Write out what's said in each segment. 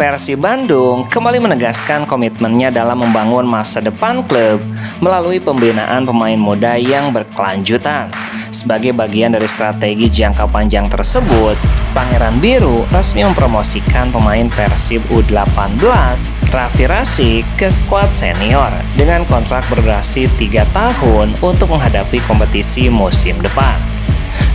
Persib Bandung kembali menegaskan komitmennya dalam membangun masa depan klub melalui pembinaan pemain muda yang berkelanjutan. Sebagai bagian dari strategi jangka panjang tersebut, Pangeran Biru resmi mempromosikan pemain Persib U18 Raffi Rasik ke skuad senior dengan kontrak berdurasi 3 tahun untuk menghadapi kompetisi musim depan.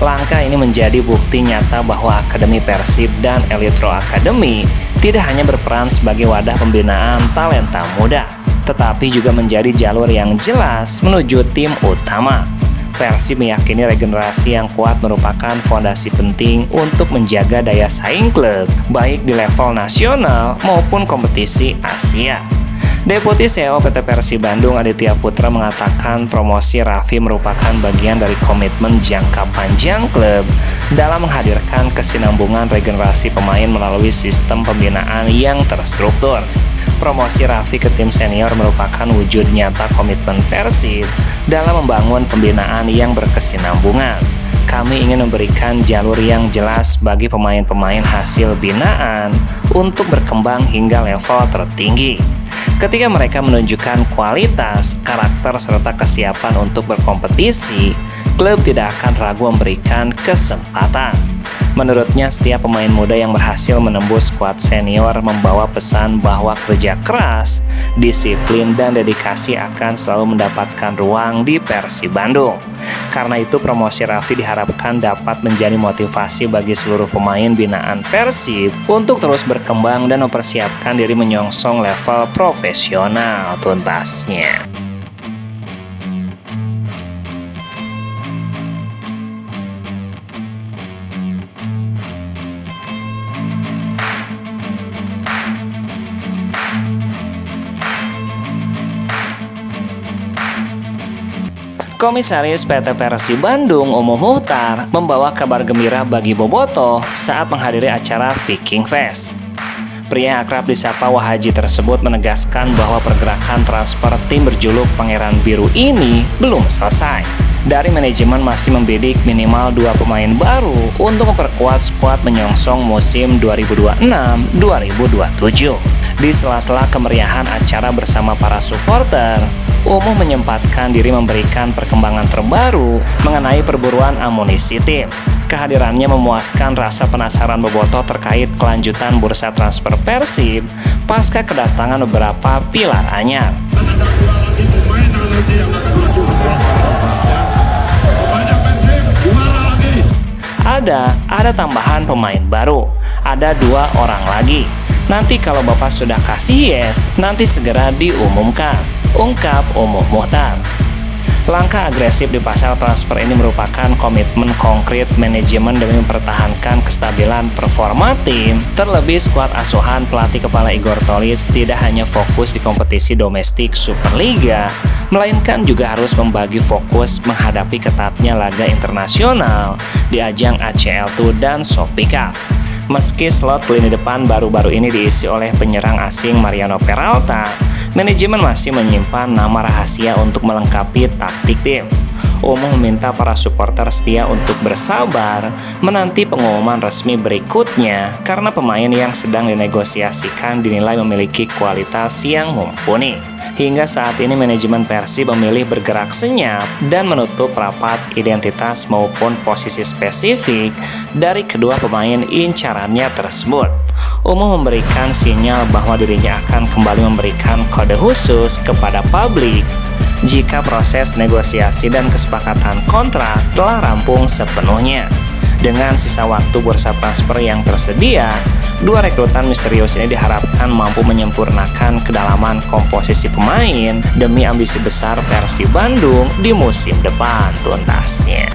Langkah ini menjadi bukti nyata bahwa Akademi Persib dan Elite Pro Academy tidak hanya berperan sebagai wadah pembinaan talenta muda, tetapi juga menjadi jalur yang jelas menuju tim utama. Persib meyakini regenerasi yang kuat merupakan fondasi penting untuk menjaga daya saing klub, baik di level nasional maupun kompetisi Asia. Deputi CEO PT Persib Bandung Aditya Putra mengatakan promosi Raffi merupakan bagian dari komitmen jangka panjang klub dalam menghadirkan kesinambungan regenerasi pemain melalui sistem pembinaan yang terstruktur. Promosi Raffi ke tim senior merupakan wujud nyata komitmen Persib dalam membangun pembinaan yang berkesinambungan. Kami ingin memberikan jalur yang jelas bagi pemain-pemain hasil binaan untuk berkembang hingga level tertinggi. Ketika mereka menunjukkan kualitas, karakter, serta kesiapan untuk berkompetisi, klub tidak akan ragu memberikan kesempatan. Menurutnya, setiap pemain muda yang berhasil menembus skuad senior membawa pesan bahwa kerja keras, disiplin, dan dedikasi akan selalu mendapatkan ruang di Persib Bandung. Karena itu, promosi Raffi diharapkan dapat menjadi motivasi bagi seluruh pemain binaan Persib untuk terus berkembang dan mempersiapkan diri menyongsong level profesional tuntasnya. Komisaris PT Persib Bandung Umuh Muhtar membawa kabar gembira bagi Bobotoh saat menghadiri acara Viking Fest. Pria yang akrab disapa Wahaji tersebut menegaskan bahwa pergerakan transfer tim berjuluk Pangeran Biru ini belum selesai. Dari manajemen masih membidik minimal 2 pemain baru untuk memperkuat skuad menyongsong musim 2026-2027. Di sela-sela kemeriahan acara bersama para supporter, Umuh menyempatkan diri memberikan perkembangan terbaru mengenai perburuan amunisi tim. Kehadirannya memuaskan rasa penasaran Bobotoh terkait kelanjutan bursa transfer Persib pasca kedatangan beberapa pilar anyar. Ada tambahan pemain baru, ada 2 orang lagi. Nanti kalau Bapak sudah kasih yes, nanti segera diumumkan, ungkap Umuh Muhtar. Langkah agresif di pasar transfer ini merupakan komitmen konkret manajemen demi mempertahankan kestabilan performa tim. Terlebih skuad asuhan pelatih kepala Igor Tolis tidak hanya fokus di kompetisi domestik Superliga, melainkan juga harus membagi fokus menghadapi ketatnya laga internasional di ajang ACL2 dan Shopee Cup. Meski slot lini depan baru-baru ini diisi oleh penyerang asing Mariano Peralta, manajemen masih menyimpan nama rahasia untuk melengkapi taktik tim. Umuh meminta para supporter setia untuk bersabar menanti pengumuman resmi berikutnya karena pemain yang sedang dinegosiasikan dinilai memiliki kualitas yang mumpuni. Hingga saat ini manajemen Persib memilih bergerak senyap dan menutup rapat identitas maupun posisi spesifik dari kedua pemain incarannya tersebut. Umuh memberikan sinyal bahwa dirinya akan kembali memberikan kode khusus kepada publik jika proses negosiasi dan kesepakatan kontrak telah rampung sepenuhnya. Dengan sisa waktu bursa transfer yang tersedia, 2 rekrutan misterius ini diharapkan mampu menyempurnakan kedalaman komposisi pemain demi ambisi besar Persib Bandung di musim depan tuntasnya.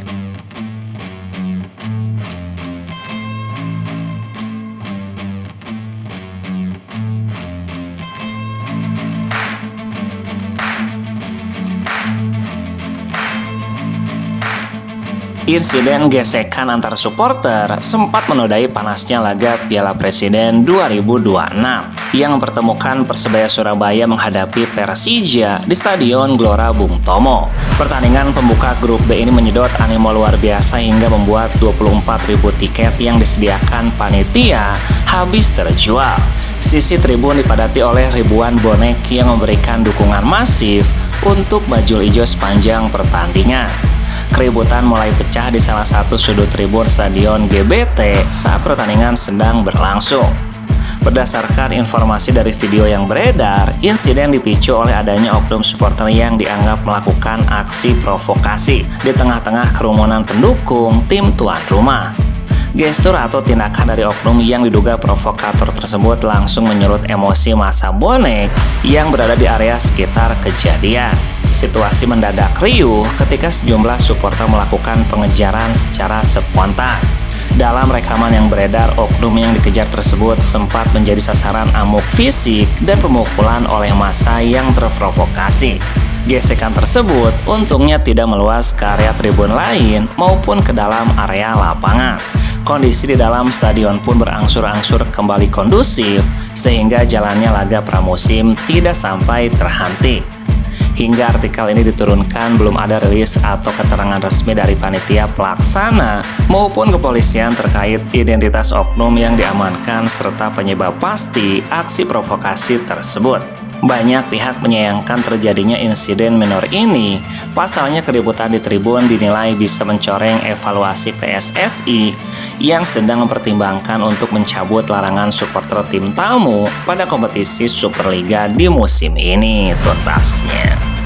Insiden gesekan antar supporter sempat menodai panasnya laga Piala Presiden 2026 yang mempertemukan Persebaya Surabaya menghadapi Persija di Stadion Gelora Bung Tomo. Pertandingan pembuka grup B ini menyedot animo luar biasa hingga membuat 24.000 tiket yang disediakan panitia habis terjual. Sisi tribun dipadati oleh ribuan bonek yang memberikan dukungan masif untuk bajul ijo sepanjang pertandingan. Keributan mulai pecah di salah satu sudut tribun Stadion GBT saat pertandingan sedang berlangsung. Berdasarkan informasi dari video yang beredar, insiden dipicu oleh adanya oknum supporter yang dianggap melakukan aksi provokasi di tengah-tengah kerumunan pendukung tim tuan rumah. Gestur atau tindakan dari oknum yang diduga provokator tersebut langsung menyurut emosi massa bonek yang berada di area sekitar kejadian. Situasi mendadak riuh ketika sejumlah supporter melakukan pengejaran secara spontan. Dalam rekaman yang beredar, oknum yang dikejar tersebut sempat menjadi sasaran amuk fisik dan pemukulan oleh massa yang terprovokasi. Gesekan tersebut untungnya tidak meluas ke area tribun lain maupun ke dalam area lapangan. Kondisi di dalam stadion pun berangsur-angsur kembali kondusif sehingga jalannya laga pramusim tidak sampai terhenti. Hingga artikel ini diturunkan, belum ada rilis atau keterangan resmi dari panitia pelaksana maupun kepolisian terkait identitas oknum yang diamankan serta penyebab pasti aksi provokasi tersebut. Banyak pihak menyayangkan terjadinya insiden minor ini. Pasalnya keributan di tribun dinilai bisa mencoreng evaluasi PSSI yang sedang mempertimbangkan untuk mencabut larangan supporter tim tamu pada kompetisi Superliga di musim ini tuntasnya.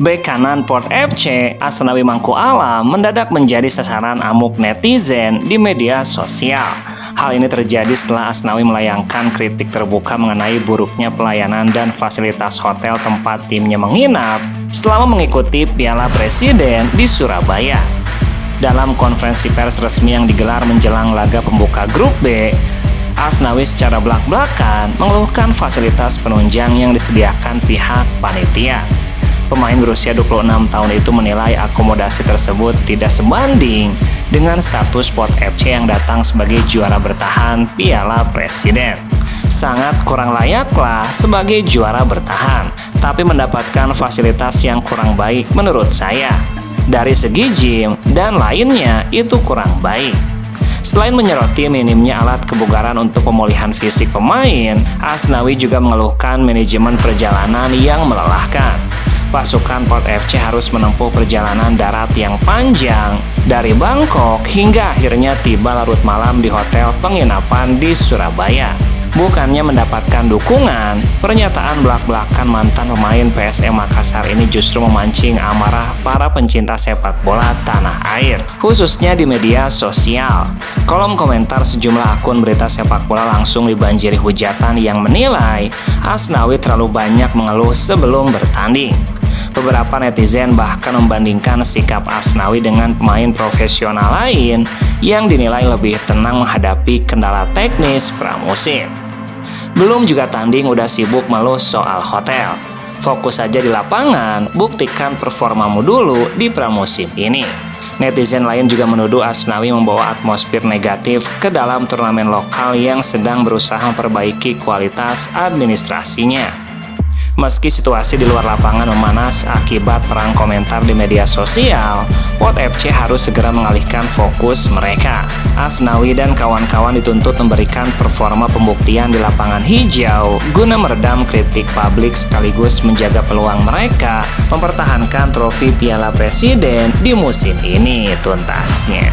Bek kanan Port FC, Asnawi Mangku Alam, mendadak menjadi sasaran amuk netizen di media sosial. Hal ini terjadi setelah Asnawi melayangkan kritik terbuka mengenai buruknya pelayanan dan fasilitas hotel tempat timnya menginap selama mengikuti Piala Presiden di Surabaya. Dalam konferensi pers resmi yang digelar menjelang laga pembuka grup B, Asnawi secara belak-belakan mengeluhkan fasilitas penunjang yang disediakan pihak panitia. Pemain berusia 26 tahun itu menilai akomodasi tersebut tidak sebanding dengan status Port FC yang datang sebagai juara bertahan Piala Presiden. Sangat kurang layaklah sebagai juara bertahan, tapi mendapatkan fasilitas yang kurang baik menurut saya. Dari segi gym dan lainnya itu kurang baik. Selain menyoroti minimnya alat kebugaran untuk pemulihan fisik pemain, Asnawi juga mengeluhkan manajemen perjalanan yang melelahkan. Pasukan Port FC harus menempuh perjalanan darat yang panjang dari Bangkok hingga akhirnya tiba larut malam di hotel penginapan di Surabaya. Bukannya mendapatkan dukungan, pernyataan belak-belakan mantan pemain PSM Makassar ini justru memancing amarah para pencinta sepak bola tanah air, khususnya di media sosial. Kolom komentar sejumlah akun berita sepak bola langsung dibanjiri hujatan yang menilai Asnawi terlalu banyak mengeluh sebelum bertanding. Beberapa netizen bahkan membandingkan sikap Asnawi dengan pemain profesional lain yang dinilai lebih tenang menghadapi kendala teknis pramusim. Belum juga tanding udah sibuk meluh soal hotel. Fokus saja di lapangan, buktikan performamu dulu di pramusim ini. Netizen lain juga menuduh Asnawi membawa atmosfer negatif ke dalam turnamen lokal yang sedang berusaha memperbaiki kualitas administrasinya. Meski situasi di luar lapangan memanas akibat perang komentar di media sosial, Port FC harus segera mengalihkan fokus mereka. Asnawi dan kawan-kawan dituntut memberikan performa pembuktian di lapangan hijau guna meredam kritik publik sekaligus menjaga peluang mereka mempertahankan trofi Piala Presiden di musim ini tuntasnya.